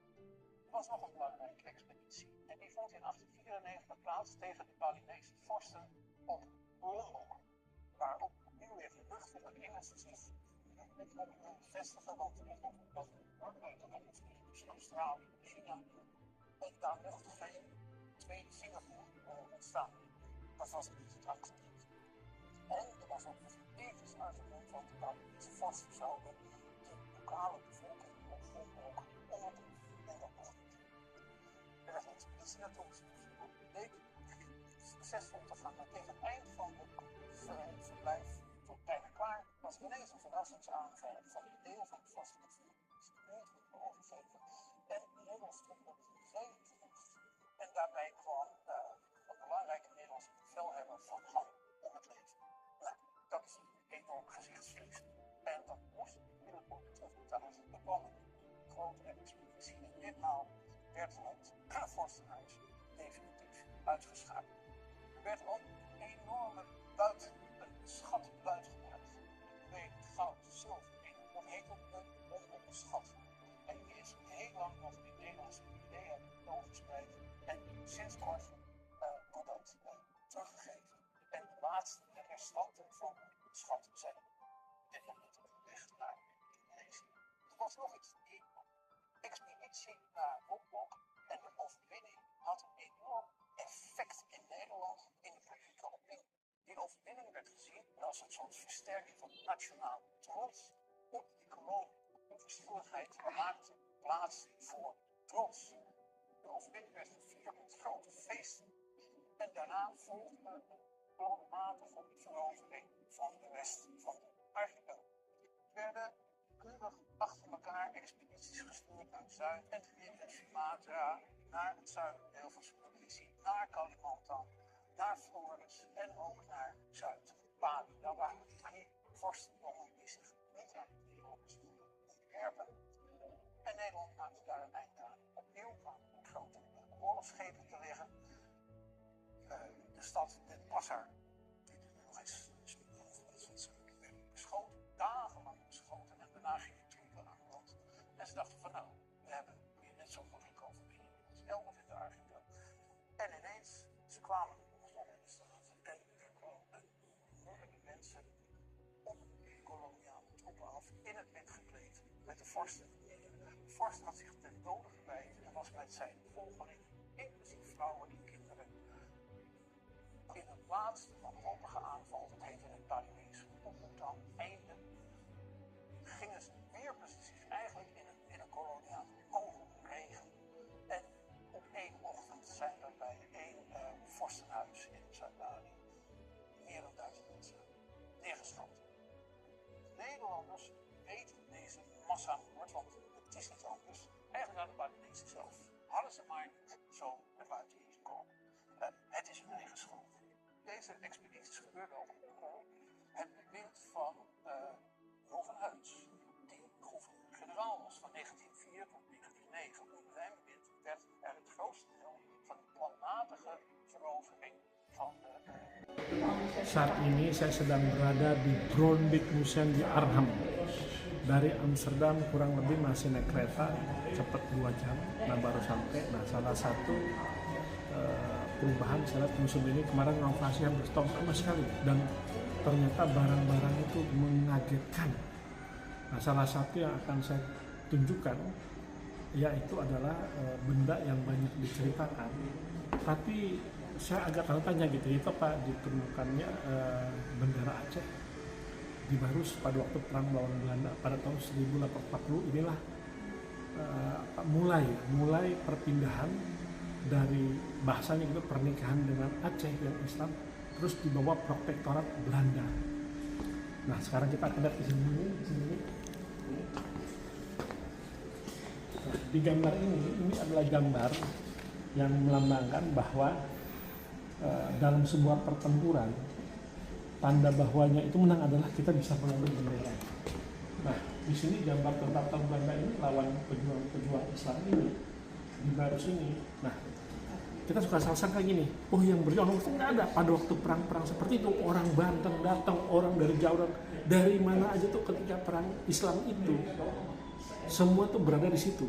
Er was nog een belangrijke expeditie en die vond in 1894 plaats tegen de Balinese vorsten op Lombok, waarop nu weer gerucht dat de Engelsen zich met wilden vestigen, want Lombok was dus Australië, China en daar mocht geen tweede Singapore ontstaan. Dat was niet het uitgangspunt. En er was ook een strategisch argument, want de Balinese vorsten zouden de lokale bevolking op Lombok onderdrukken. En dat mocht niet. Er werd een expeditie naartoe gestuurd. Bleek succesvol te gaan, maar tegen het eind van het verblijf tot bijna klaar was ineens een verrassingsaanval van een deel van de vorstelijke niet overgegeven. En de Nederlandse troepen zijn verwoest. En daarbij kwam een belangrijke Nederlandse bevelhebber van Han om het leven. Nou, dat is een enorm gezichtsverlies. En dat moest natuurlijk worden terugbetaald. Er kwam een grote expeditie en ditmaal werd het vorstenhuis definitief uitgeschakeld. Er werd ook een enorme schatbuit gemaakt. Goud, zilver, dat heette de onopperschat. En die is heel lang nog in Nederlandse ideeën sinds kort wordt dat teruggegeven. En de laatste restanten van de schat zijn op dit moment op weg naar Indonesië. Er was nog iets. Die expeditie naar Lombok en de overwinning had een enorm effect in Nederland in de publieke opinie. Die overwinning werd gezien als een soort versterking van nationaal trots op die kolonie. Onverschilligheid maakte plaats voor trots. De overwinning werd gevierd met grote feesten. En daarna volgde een planmatige verovering van de rest van de archipel. Er werden keurig achter elkaar expedities gestuurd naar Zuid- en Sumatra, naar het zuidendeel van Sulawesi, naar Kalimantan, naar Flores en ook naar Zuid-Bali. Daar waren 3 vorstendommen die zich niet aan de Nederlanders wilden onderwerpen. En Nederland maakte daar een eind aan. Opnieuw kwamen grote oorlogsschepen te liggen. De stad Den Pasar, die nog eens werd beschoten, dagenlang beschoten en daarna gingen troepen aan land. En ze dachten van nou, we hebben weer net zo'n moeilijke overwinning als elders in de archipel. En ineens, ze kwamen nog in de stad en er kwamen honderden mensen op de koloniale troepen af, in het wit gekleed, met de vorsten. De vorst had zich ten dode gewijd en was met zijn volgelingen, inclusief vrouwen en kinderen, in het laatste wanhopige aanval, dat heette het Balinese Oetan, einde, wierpen ze zich eigenlijk in een koloniale kogelregen. En op 1 ochtend zijn er bij 1 vorstenhuis in Zuid-Bali meer dan 1000 mensen neergeschoten. Nederlanders weten deze massamoord, want het is niet anders. Eigenlijk aan de Balinezen zelf hadden ze maar niet zo naar buiten hier komen. Het is hun eigen schuld. Deze expedities gebeurden ook onder het bewind van Jan van Heuts, die gouverneur-generaal was van 1904 tot 1909. Onder zijn bewind werd er het grootste deel van de planmatige verovering van de Saat ini saya sedang berada di Drone Beach Museum di Arnhem. Dari Amsterdam kurang lebih masih naik kereta cepat 2 jam, nah baru sampai. Nah salah satu perubahan saya lihat museum ini kemarin renovasi hampir stop sama sekali dan ternyata barang-barang itu mengagetkan. Nah salah satu yang akan saya tunjukkan yaitu adalah benda yang banyak diceritakan, tapi saya agak tanda tanya gitu, itu apa ditemukannya bendera Aceh di Barus pada waktu perang melawan Belanda pada tahun 1840. Inilah mulai perpindahan dari bahasanya itu pernikahan dengan Aceh yang Islam terus di bawah protektorat Belanda. Nah sekarang kita akan lihat di sini. Nah, di gambar ini adalah gambar yang melambangkan bahwa dalam sebuah pertempuran tanda bahwanya itu menang adalah kita bisa mengambil bendera. Nah di sini gambar tentara Belanda ini lawan pejuang Islam ini di Barus ini. Nah kita suka salah sangka gini, oh yang berjuang itu nggak ada. Pada waktu perang-perang seperti itu orang Banten datang, orang dari jauh, dari mana aja tuh ketika perang Islam itu semua tuh berada di situ,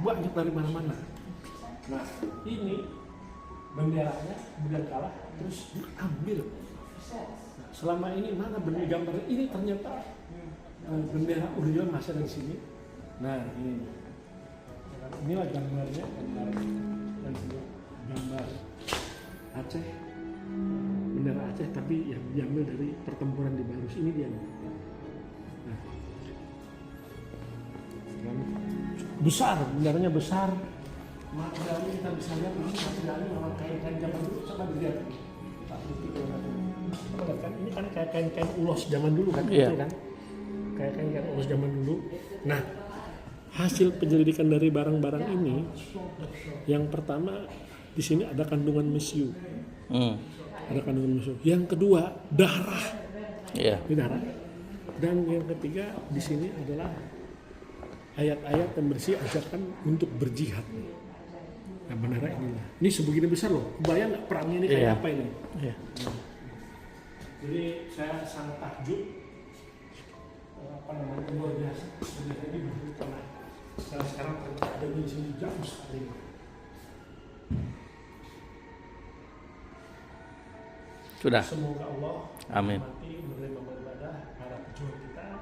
banyak dari mana-mana. Nah ini benderanya kemudian kalah terus diambil. Nah, selama ini mana bendera gambar ini ternyata bendera Uriel masih ada di sini. Nah inilah gambarnya, gambar Aceh, bendera Aceh tapi yang diambil dari pertempuran di Barus ini dia. Nah, besar, benderanya besar. Materialnya kita bisa lihat ini materialnya memang kain-kain zaman dulu. Coba dilihat. Ini kan kayak kain-kain ulos zaman dulu kan, itu kan, kayak kain-kain ulos zaman dulu. Nah, hasil penyelidikan dari barang-barang ini, yang pertama di sini ada kandungan mesiu, ada kandungan mesiu. Yang kedua darah, ini darah. Dan yang ketiga di sini adalah ayat-ayat yang berisi ajakan untuk berjihad. Nah bendera ini sebegini besar loh, kebayang nggak perangnya ini kayak apa ini? Jadi saya sangat takjub, luar biasa. Bendera ini baru pernah. Sekarang ada di sini jauh sekali. Sudah. Semoga Allah Amin. mati menerima beribadah para pejuang kita,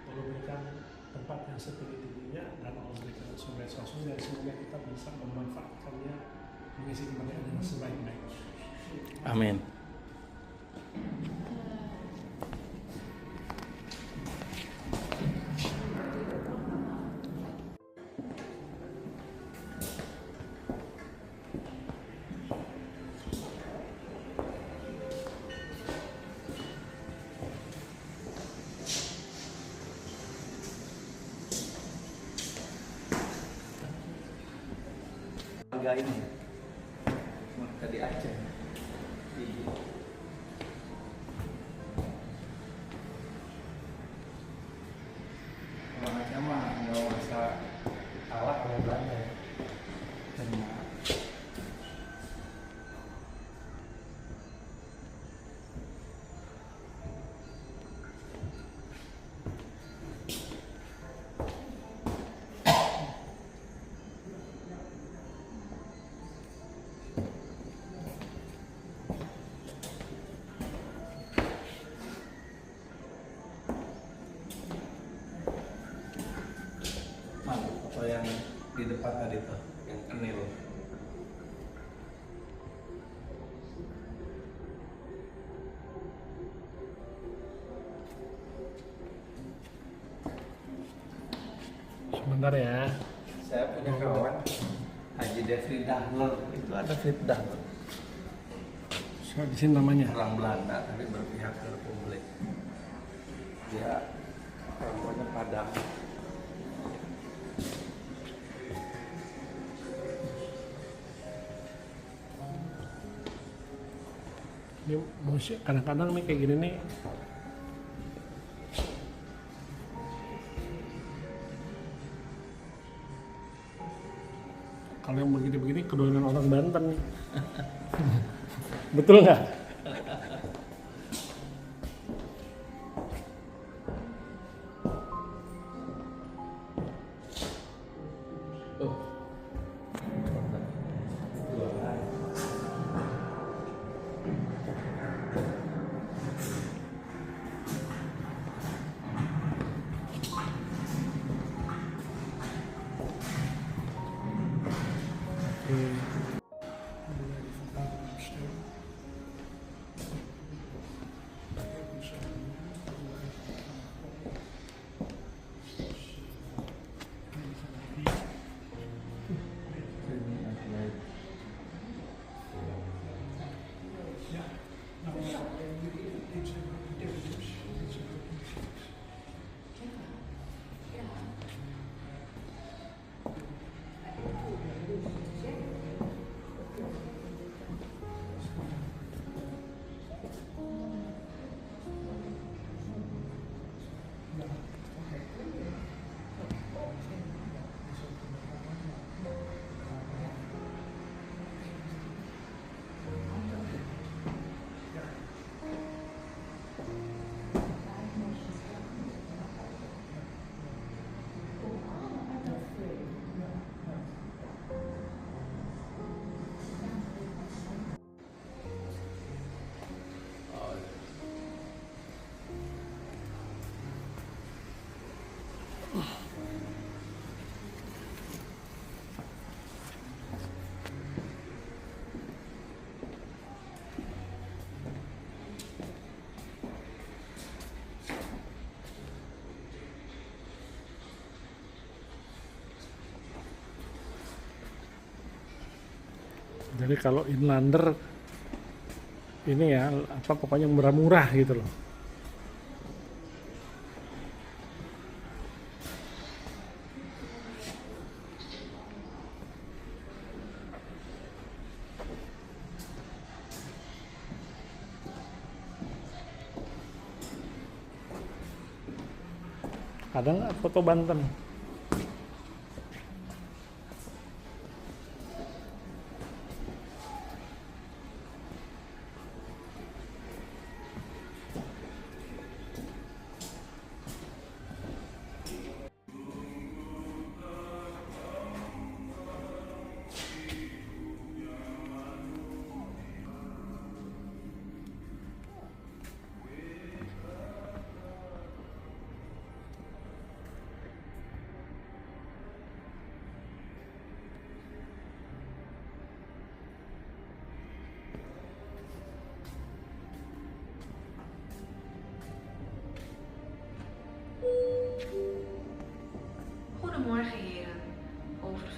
Allah berikan tempat yang setinggi-tingginya dan Allah berikan surga dan semoga kita bisa memanfaatkannya mengisi kemerdekaan dengan sebaik-baiknya. Amin. Harga ini tadi Aceh. Kalau Aceh mah nggak usah kalah oleh Belanda ya. Karena apa yang di depan tadi tuh yang kenil. Sebentar ya. Saya punya kawan Haji Devri Dahler, itu ada Devri Dahler, So, di sini namanya. orang Belanda tapi berpihak ke Republik. Dia orangnya Padang. Ini musik kadang-kadang nih kayak gini nih. Kalau yang begini-begini kedolan orang Banten nih. Betul nggak? Jadi kalau inlander ini ya apa pokoknya murah-murah gitu loh. Ada nggak foto Banten?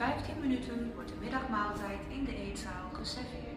15 minuten wordt de middagmaaltijd in de eetzaal geserveerd.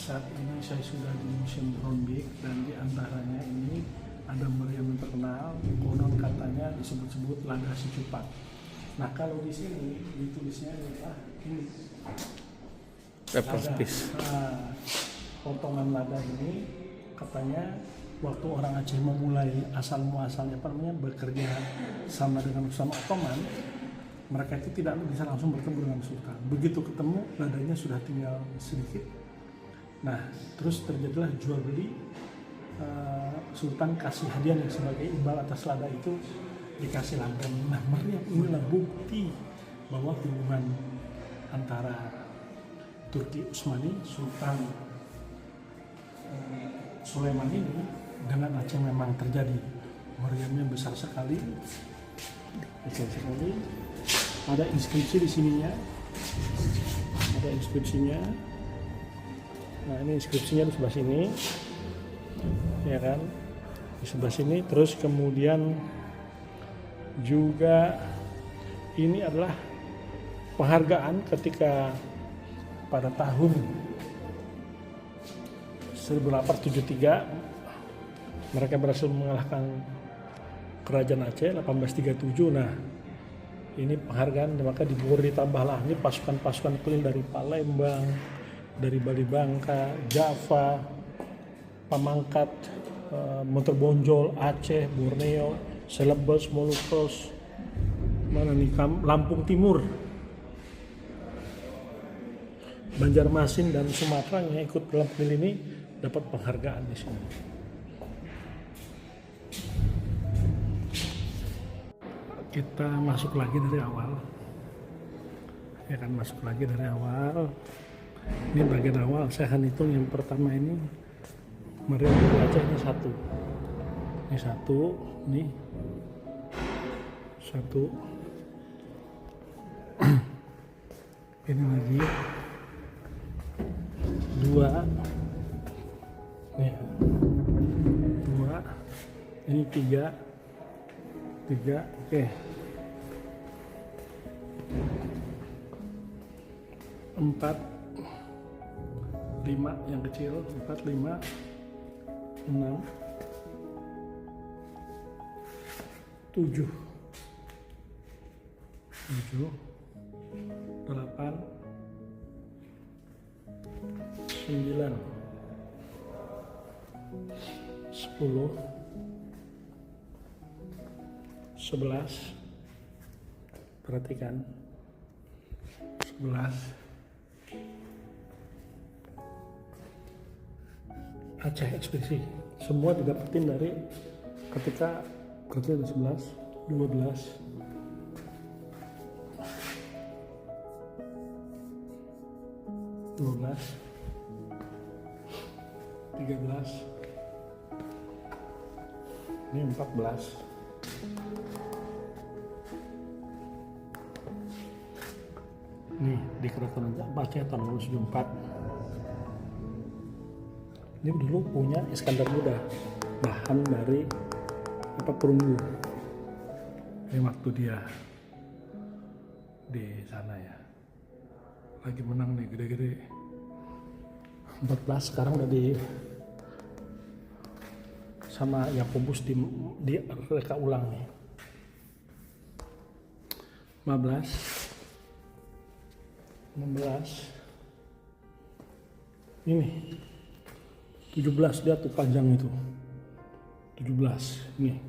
Saat ini saya sudah di Museum Drombik dan di antaranya ini ada meriam yang terkenal, konon katanya disebut-sebut lada si Cupak. Nah kalau di sini ditulisnya adalah ini lada. Potongan lada ini katanya waktu orang Aceh memulai asal muasalnya bekerja sama dengan Sultan Ottoman, mereka itu tidak bisa langsung bertemu dengan Sultan. Begitu ketemu, ladanya sudah tinggal sedikit. Nah, terus terjadilah jual beli. Sultan kasih hadiah sebagai imbal atas lada itu, dikasih lada. Nah, meriam inilah bukti bahwa hubungan antara Turki Utsmani, Sultan Sulaiman ini dengan Aceh memang terjadi. Meriamnya besar sekali, Ada inskripsi di sininya, ada inskripsinya. Nah ini inskripsinya di sebelah sini, ya kan, di sebelah sini. Terus kemudian juga ini adalah penghargaan ketika pada tahun 1873 mereka berhasil mengalahkan kerajaan Aceh 1837. Nah ini penghargaan, maka ditambahlah ini pasukan-pasukan keliling dari Palembang, dari Bali Bangka, Java, Pamangkat, Monterbonjol, Aceh, Borneo, Celebes, Molucos, Lampung Timur, Banjarmasin dan Sumatera yang ikut dalam pemilihan ini dapat penghargaan di sini. Kita masuk lagi dari awal, ya kan, masuk lagi dari awal. Ini bagian awal, saya akan hitung. Yang pertama ini meriam dari Aceh, ini satu, ini satu, ini lagi dua, nih dua, ini tiga, oke. 4, 5 yang kecil, 4, 5, 6, 7, 8, 9, 10, 11, perhatikan, 11. Aceh ekspedisi semua didapetin dari ketika kerja di 11, 12, 12, 13, ini 14, nih di Keraton Aceh tahun 1974. Ini dulu punya Iskandar Muda, bahan dari perunggu. Ini waktu dia di sana ya, lagi menang nih gede-gede. 14 sekarang udah di sama Yakobus di reka ulang nih. 15, 16, ini 17, dia tuh panjang itu 17, ini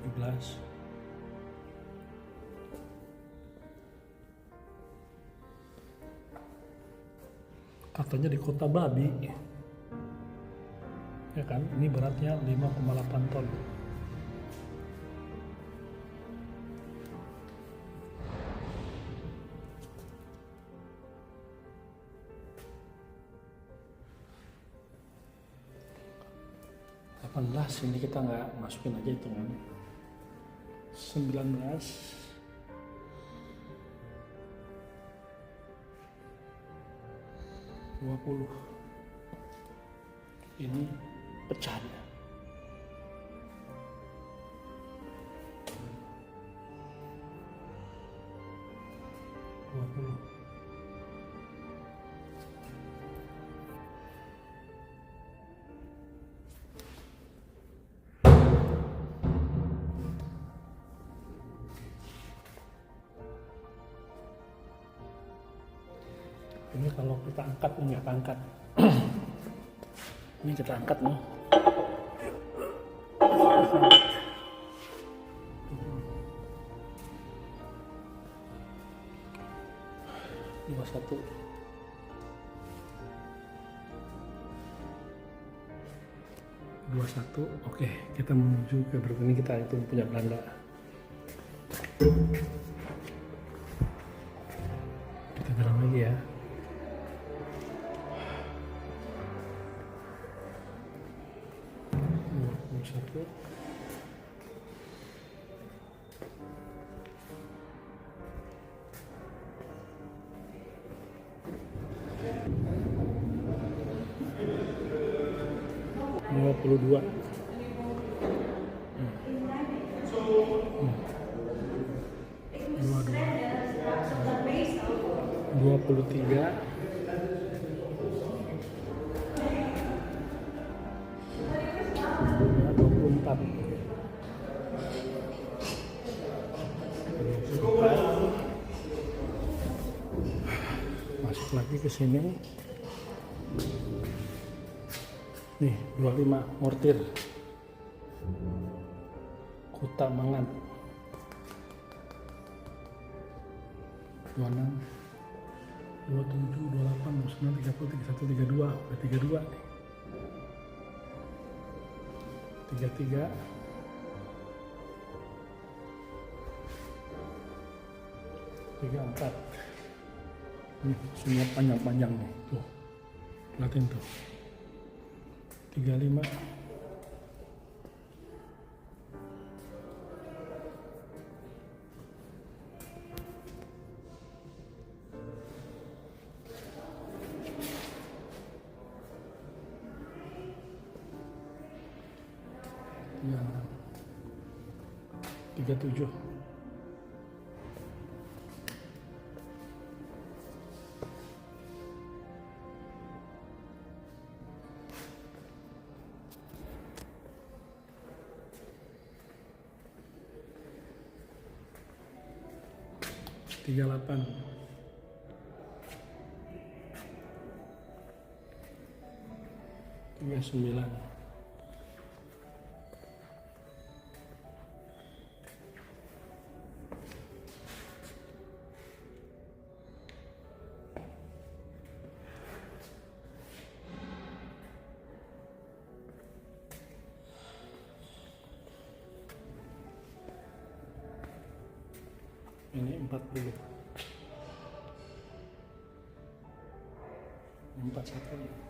17, Katanya di Kota Babi. Ya kan, ini beratnya 5,8 ton. Ini kita nggak masukin aja hitungan. 19, 20. Ini pecahnya. 20. Ini kalau kita angkat, ini nggak angkat. Ini kita angkat nih. Dua satu. Oke, kita menuju ke berikut. Kita itu punya Belanda. Kita jalan lagi ya. Satu. Dua puluh dua. 23. 24. Masuk lagi ke sini. Nih, 25 mortir. Kota Mangan. 26, 27, 28, 29, 30, 31, 32. Udah 32 nih. 33. 34. Nih, semua panjang-panjang nih. Tuh. Lihatin tuh. 35. 37. 38. 39. 40. 41. 42.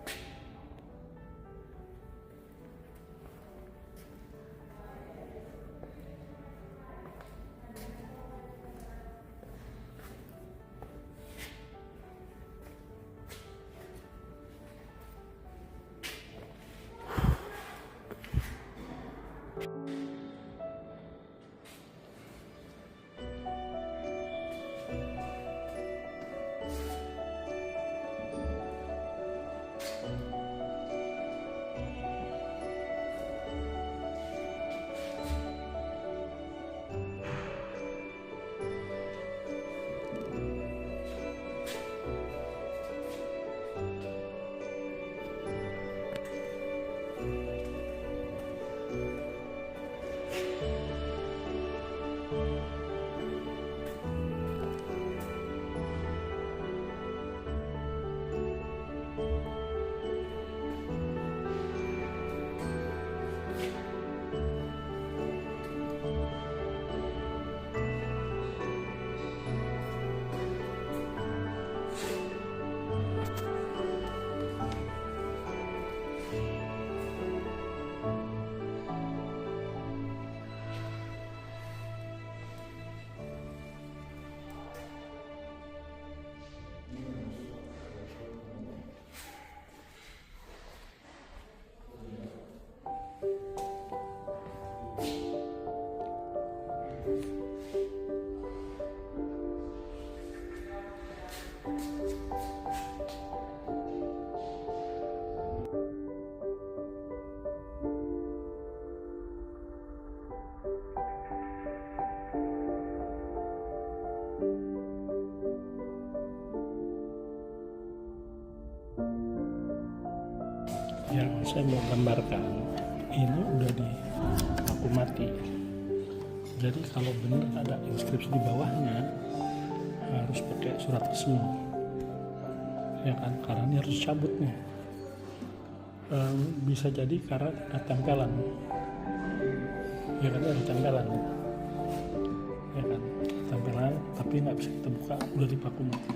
Yang saya mau gambarkan ini udah di aku mati. Jadi kalau benar ada inskripsi di bawahnya harus pakai surat resmi, ya kan? Karena ini harus cabut nih. Bisa jadi karena ada tempelan, ya kan? Ada tempelan, ya kan? Tempelan, tapi nggak bisa kita buka, udah dipaku mati.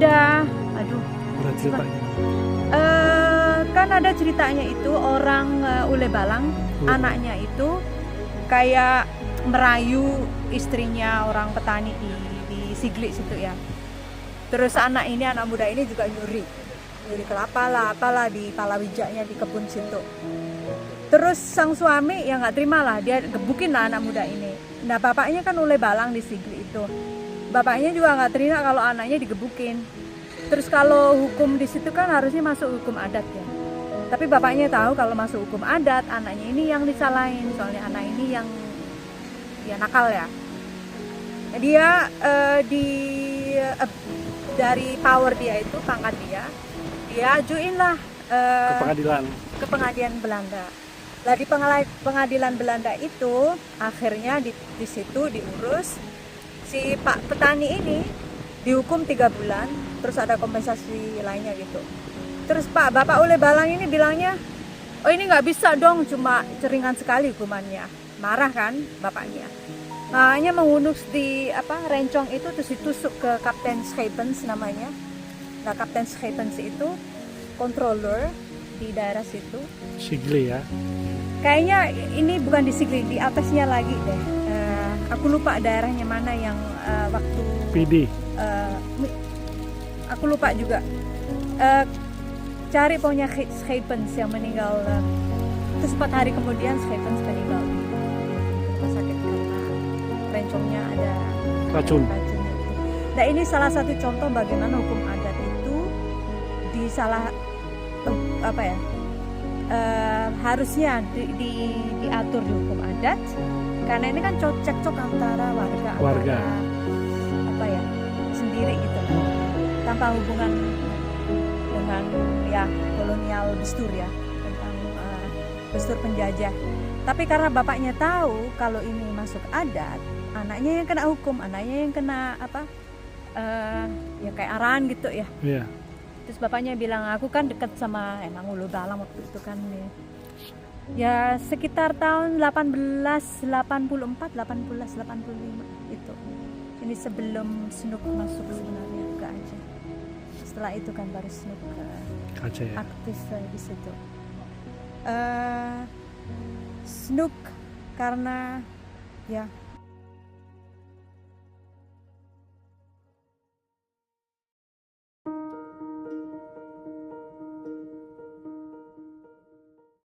ada, aduh, Ada ceritanya. kan ada ceritanya itu orang Ule Balang, anaknya itu kayak merayu istrinya orang petani di Sigli situ ya. Terus anak muda ini juga nyuri kelapa lah, apalah di palawijanya di kebun situ. Terus sang suami ya nggak terima lah, dia gebukin lah anak muda ini. Nah bapaknya kan Ule Balang di Sigli itu. Bapaknya juga nggak terima kalau anaknya digebukin. Terus kalau hukum di situ kan harusnya masuk hukum adat ya. Tapi bapaknya tahu kalau masuk hukum adat, anaknya ini yang disalahin. Soalnya anak ini yang ya nakal ya. Dia dari power dia itu, pangkat dia ajuin lah ke pengadilan Belanda. Lah di pengadilan Belanda itu akhirnya di situ diurus si Pak petani ini dihukum 3 bulan, terus ada kompensasi lainnya gitu. Terus Bapak Ule Balang ini bilangnya, oh ini nggak bisa dong, cuma ringan sekali hukumannya. Marah kan bapaknya. Makanya mengunduh di rencong itu terus ditusuk ke Kapten Schepens namanya. Nah Kapten Schepens itu controller di daerah situ. Sigli ya. Kayaknya ini bukan di Sigli, di atasnya lagi deh. Aku lupa daerahnya mana yang waktu PD. Aku lupa juga. Cari pokoknya Schepens yang meninggal. Terus 4 hari kemudian Schepens meninggal di rumah sakit karena rencongnya ada racunnya itu. Nah ini salah satu contoh bagaimana hukum adat itu harusnya diatur di hukum adat, karena ini kan cekcok antara warga. Sendiri gitu loh, tanpa hubungan dengan ya kolonial bestur ya, tentang bestur penjajah. Tapi karena bapaknya tahu kalau ini masuk adat, anaknya yang kena hukum, anaknya yang kena ya kayak arahan gitu ya. Iya. Terus bapaknya bilang, aku kan dekat sama emang Ule Balang waktu itu kan ya sekitar tahun 1884, 1885 itu. Ini sebelum Snoek masuk sebenarnya ke Aceh. Setelah itu kan baru Snoek Aceh ya. aktif di situ. Snoek karena ya